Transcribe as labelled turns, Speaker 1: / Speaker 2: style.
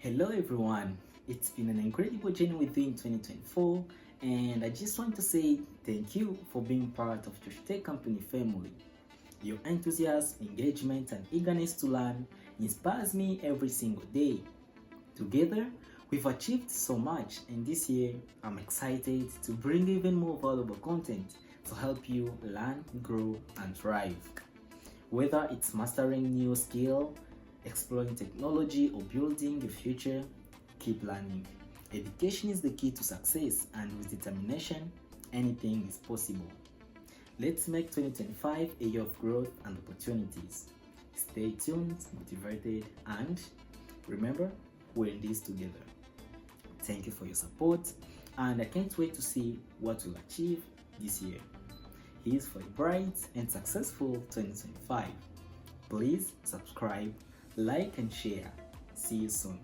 Speaker 1: Hello everyone, it's been an incredible journey with you in 2024 and I just want to say thank you for being part of Josh Tech Company family. Your enthusiasm, engagement and eagerness to learn inspires me every single day. Together, we've achieved so much and this year I'm excited to bring even more valuable content to help you learn, grow and thrive. Whether it's mastering new skill, exploring technology, or building a future, keep learning. Education is the key to success, and with determination, anything is possible. Let's make 2025 a year of growth and opportunities. Stay tuned, motivated, and remember, we're in this together. Thank you for your support, and I can't wait to see what we'll achieve this year. Here's for a bright and successful 2025. Please subscribe, like, and share. See you soon.